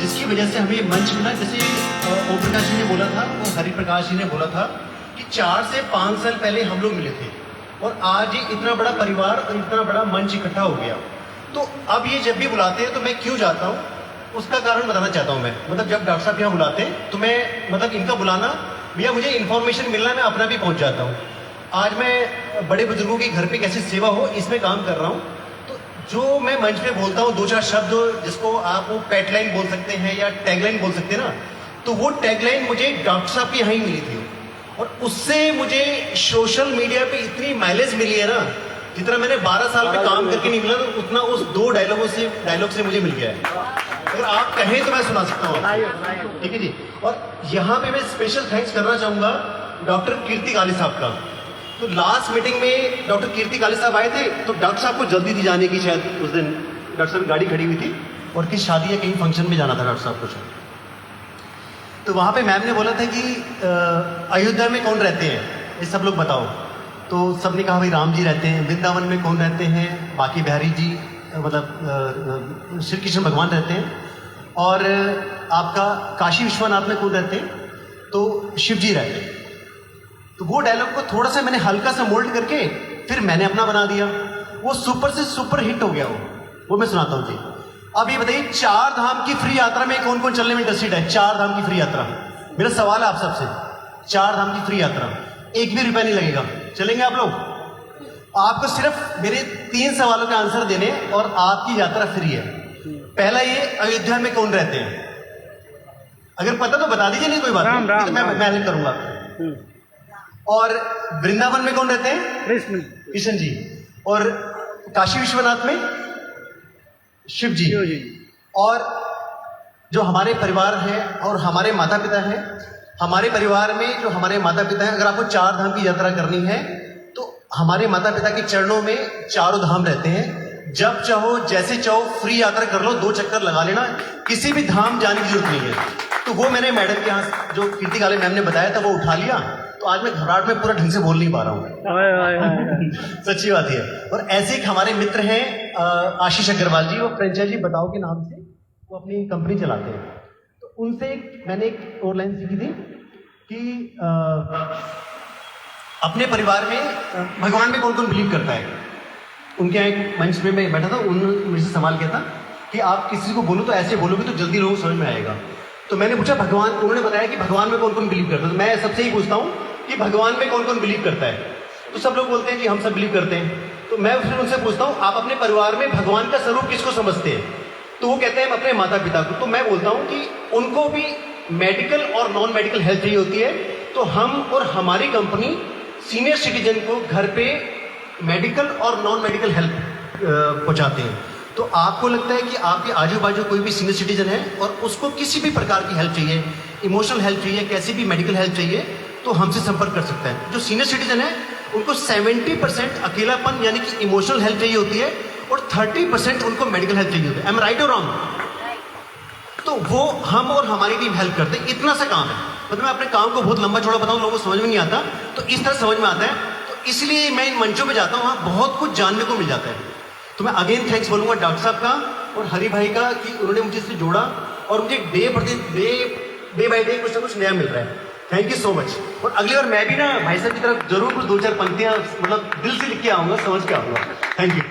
जिसकी वजह से हमें मंच मिला। जैसे ओम प्रकाश जी ने बोला था और हरि प्रकाश जी ने बोला था कि 4 से 5 साल पहले हम लोग मिले थे और आज ये इतना बड़ा परिवार और इतना बड़ा मंच इकट्ठा हो गया। तो अब ये जब भी बुलाते हैं तो मैं क्यों जाता हूँ, उसका कारण बताना चाहता हूँ मैं। मतलब जब डॉक्टर साहब यहाँ बुलाते हैं तो मैं मतलब इनका बुलाना, भैया मुझे इन्फॉर्मेशन मिलना, मैं अपना भी पहुँच जाता हूँ। आज मैं बड़े बुजुर्गों की घर पे कैसे सेवा हो इसमें काम कर रहा हूँ। तो जो मैं मंच पे बोलता हूँ 2-4 शब्द जिसको आप वो पैटलाइन बोल सकते हैं या टैगलाइन बोल सकते हैं ना, तो वो टैगलाइन मुझे डॉक्टर साहब की यहाँ ही मिली थी और उससे मुझे सोशल मीडिया पे इतनी माइलेज मिली है ना, जितना मैंने 12 साल में काम करके नहीं मिला, तो उतना उस 2 डायलॉग से मुझे मिल गया है। अगर आप कहें तो मैं सुना सकता हूँ, ठीक है जी। और यहाँ पे मैं स्पेशल थैंक्स करना चाहूंगा डॉक्टर कीर्ति काली साहब का। तो लास्ट मीटिंग में डॉक्टर कीर्ति काली साहब आए थे, तो डॉक्टर साहब को जल्दी थी जाने की, शायद उस दिन डॉक्टर साहब की गाड़ी खड़ी हुई थी और किस शादी या कहीं फंक्शन में जाना था डॉक्टर साहब को शायद। तो वहाँ पे मैम ने बोला था कि अयोध्या में कौन रहते हैं, ये सब लोग बताओ। तो सबने कहा भाई राम जी रहते हैं। वृंदावन में कौन रहते हैं, बाकी बिहारी जी मतलब श्री कृष्ण भगवान रहते हैं। और आपका काशी विश्वनाथ में कौन रहते हैं, तो शिव जी रहते हैं। तो वो डायलॉग को थोड़ा सा मैंने हल्का सा मोल्ड करके फिर मैंने अपना बना दिया। वो सुपर से सुपर हिट हो गया। वो मैं सुनाता हूँ जी। अब ये बताइए 4 धाम की फ्री यात्रा में कौन कौन चलने में इंटरेस्टेड है? 4 धाम की फ्री यात्रा, मेरा सवाल है आप सबसे, 4 धाम की फ्री यात्रा, 1 भी रुपया नहीं लगेगा, चलेंगे आप लोग? आपको सिर्फ मेरे 3 सवालों के आंसर देने और आपकी यात्रा फ्री है। पहला ये, अयोध्या में कौन रहते हैं? अगर पता तो बता दीजिए, नहीं कोई बात नहीं, तो मैं हेल्प करूंगा। और वृंदावन में कौन रहते हैं? कृष्ण जी। और काशी विश्वनाथ में शिव जी। और जो हमारे परिवार है और हमारे माता पिता हैं, हमारे परिवार में जो हमारे माता पिता हैं, अगर आपको 4 धाम की यात्रा करनी है तो हमारे माता पिता के चरणों में चारों धाम रहते हैं। जब चाहो जैसे चाहो फ्री यात्रा कर लो, 2 चक्कर लगा लेना, किसी भी धाम जाने की जरूरत नहीं है। तो वो मैंने मैडम के यहाँ जो कीर्ति काले मैम ने बताया था वो उठा लिया। तो आज मैं घबराहट में पूरा ढंग से बोल नहीं पा रहा हूँ। सच्ची बात है। और ऐसे एक हमारे मित्र हैं आशीष अग्रवाल जी, वो फ्रेंचाइजी बताओ के नाम से वो अपनी कंपनी चलाते हैं। तो उनसे मैंने एक और लाइन सीखी थी कि अपने परिवार में भगवान में कौन कौन बिलीव करता है। उनके यहाँ एक मंच में मैं बैठा था, उन्होंने मुझसे सवाल किया था कि आप किसी को बोलो तो ऐसे बोलोगे तो जल्दी लोगों को समझ में आएगा। तो मैंने पूछा भगवान, उन्होंने बताया कि भगवान में कौन कौन बिलीव करता है। तो मैं सबसे ही पूछता हूँ कि भगवान में कौन कौन बिलीव करता है? तो सब लोग बोलते हैं कि हम सब बिलीव करते हैं। तो मैं फिर उनसे पूछता हूँ आप अपने परिवार में भगवान का स्वरूप किसको समझते हैं? तो वो कहते हैं अपने माता पिता को। तो मैं बोलता हूँ कि उनको भी मेडिकल और नॉन मेडिकल हेल्प चाहिए होती है। तो हम और हमारी कंपनी सीनियर सिटीजन को घर पे मेडिकल और नॉन मेडिकल हेल्प पहुंचाते हैं। तो आपको लगता है कि आपके आजू बाजू कोई भी सीनियर सिटीजन है और उसको किसी भी प्रकार की हेल्प चाहिए, इमोशनल हेल्प चाहिए, कैसी भी मेडिकल हेल्प चाहिए, तो हमसे संपर्क कर सकता है। जो सीनियर सिटीजन है उनको 70% अकेलापन यानी कि इमोशनल हेल्प चाहिए होती है और 30% उनको मेडिकल हेल्प चाहिए होती है। आई एम राइट और रॉन्ग? तो वो हम और हमारी टीम हेल्प करते हैं। इतना सा काम है। मतलब मैं अपने काम को बहुत लंबा चौड़ा बताऊं, लोगों को समझ में नहीं आता, तो इस तरह समझ में आता है। तो इसलिए मैं इन मंचों पे जाता हूँ, वहाँ बहुत कुछ जानने को मिल जाता है। तो मैं अगेन थैंक्स बोलूंगा डॉक्टर साहब का और हरि भाई का कि उन्होंने मुझे इससे जोड़ा और मुझे डे बाय डे कुछ ना कुछ नया मिल रहा है। Thank you so much. और अगली बार मैं भी ना भाई साहब की तरफ जरूर कुछ 2-4 पंक्तियां मतलब दिल से लिख के आऊंगा, समझ के आऊंगा। Thank you.